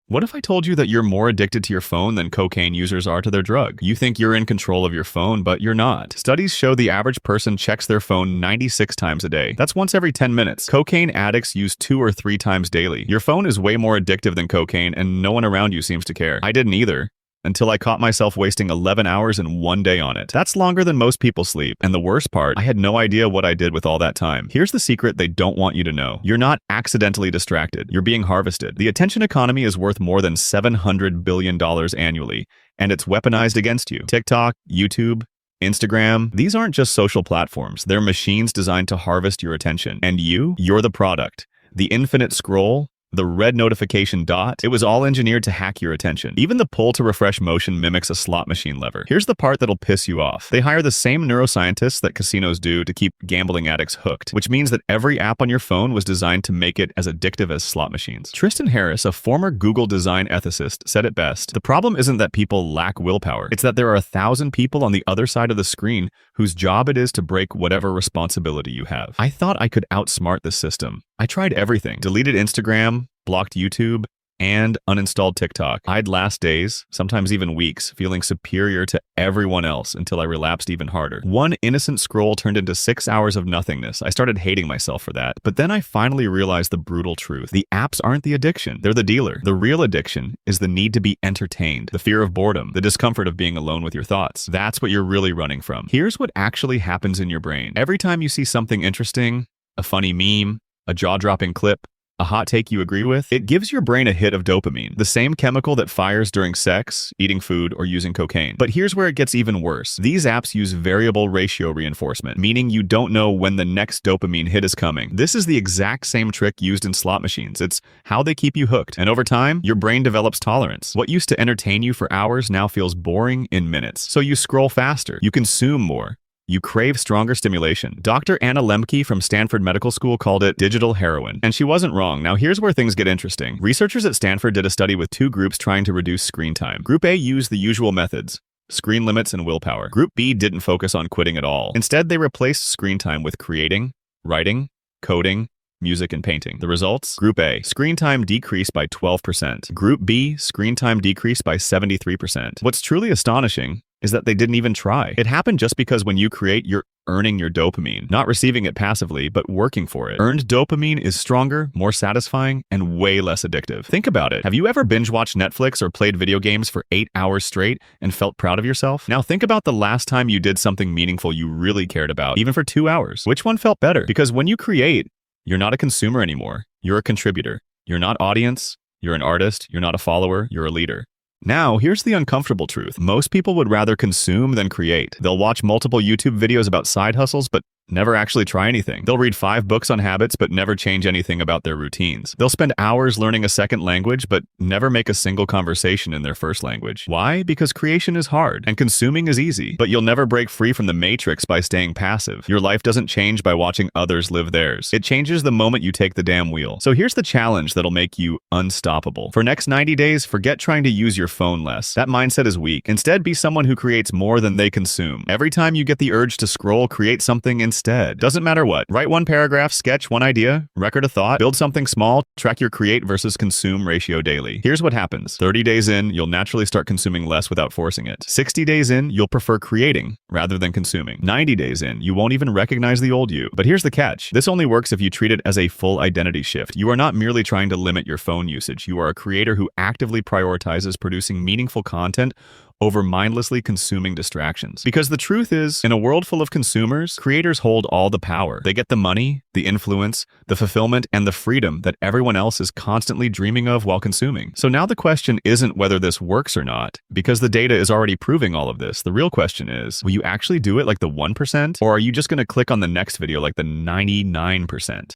What if I told you that you're more addicted to your phone than cocaine users are to their drug? You think you're in control of your phone, but you're not. Studies show the average person checks their phone 96 times a day. That's once every 10 minutes. Cocaine addicts use 2 or 3 times daily. Your phone is way more addictive than cocaine, and no one around you seems to care. I didn't either, until I caught myself wasting 11 hours in one day on it. That's longer than most people sleep. And the worst part, I had no idea what I did with all that time. Here's the secret they don't want you to know. You're not accidentally distracted. You're being harvested. The attention economy is worth more than $700 billion annually, and it's weaponized against you. TikTok, YouTube, Instagram, these aren't just social platforms. They're machines designed to harvest your attention. And you're the product. The infinite scroll, the red notification dot, it was all engineered to hack your attention. Even the pull to refresh motion mimics a slot machine lever. Here's the part that'll piss you off. They hire the same neuroscientists that casinos do to keep gambling addicts hooked, which means that every app on your phone was designed to make it as addictive as slot machines. Tristan Harris, a former Google design ethicist, said it best. The problem isn't that people lack willpower. It's that there are 1,000 people on the other side of the screen whose job it is to break whatever responsibility you have. I thought I could outsmart this system. I tried everything. Deleted Instagram, blocked YouTube, and uninstalled TikTok. I'd last days, sometimes even weeks, feeling superior to everyone else until I relapsed even harder. One innocent scroll turned into 6 hours of nothingness. I started hating myself for that. But then I finally realized the brutal truth. The apps aren't the addiction. They're the dealer. The real addiction is the need to be entertained, the fear of boredom, the discomfort of being alone with your thoughts. That's what you're really running from. Here's what actually happens in your brain. Every time you see something interesting, a funny meme, a jaw-dropping clip, a hot take you agree with, it gives your brain a hit of dopamine, the same chemical that fires during sex, eating food, or using cocaine. But here's where it gets even worse. These apps use variable ratio reinforcement, meaning you don't know when the next dopamine hit is coming. This is the exact same trick used in slot machines. It's how they keep you hooked. And over time, your brain develops tolerance. What used to entertain you for hours now feels boring in minutes. So you scroll faster, you consume more, you crave stronger stimulation. Dr. Anna Lembke from Stanford Medical School called it digital heroin. And she wasn't wrong. Now here's where things get interesting. Researchers at Stanford did a study with 2 groups trying to reduce screen time. Group A used the usual methods: screen limits and willpower. Group B didn't focus on quitting at all. Instead, they replaced screen time with creating, writing, coding, music, and painting. The results? Group A, screen time decreased by 12%. Group B, screen time decreased by 73%. What's truly astonishing is that they didn't even try. It happened just because when you create, you're earning your dopamine, not receiving it passively, but working for it. Earned dopamine is stronger, more satisfying, and way less addictive. Think about it. Have you ever binge-watched Netflix or played video games for 8 hours straight and felt proud of yourself? Now think about the last time you did something meaningful you really cared about, even for 2 hours. Which one felt better? Because when you create, you're not a consumer anymore. You're a contributor. You're not audience. You're an artist. You're not a follower. You're a leader. Now, here's the uncomfortable truth. Most people would rather consume than create. They'll watch multiple YouTube videos about side hustles, but never actually try anything. They'll read 5 books on habits, but never change anything about their routines. They'll spend hours learning a second language, but never make a single conversation in their first language. Why? Because creation is hard, and consuming is easy. But you'll never break free from the matrix by staying passive. Your life doesn't change by watching others live theirs. It changes the moment you take the damn wheel. So here's the challenge that'll make you unstoppable. For next 90 days, forget trying to use your phone less. That mindset is weak. Instead, be someone who creates more than they consume. Every time you get the urge to scroll, create something instead. Doesn't matter what. Write 1 paragraph, sketch 1 idea, record a thought, build something small, track your create versus consume ratio daily. Here's what happens. 30 days in, you'll naturally start consuming less without forcing it. 60 days in, you'll prefer creating rather than consuming. 90 days in, you won't even recognize the old you. But here's the catch. This only works if you treat it as a full identity shift. You are not merely trying to limit your phone usage. You are a creator who actively prioritizes producing meaningful content over mindlessly consuming distractions. Because the truth is, in a world full of consumers, creators hold all the power. They get the money, the influence, the fulfillment, and the freedom that everyone else is constantly dreaming of while consuming. So now the question isn't whether this works or not, because the data is already proving all of this. The real question is, will you actually do it like the 1%? Or are you just going to click on the next video like the 99%?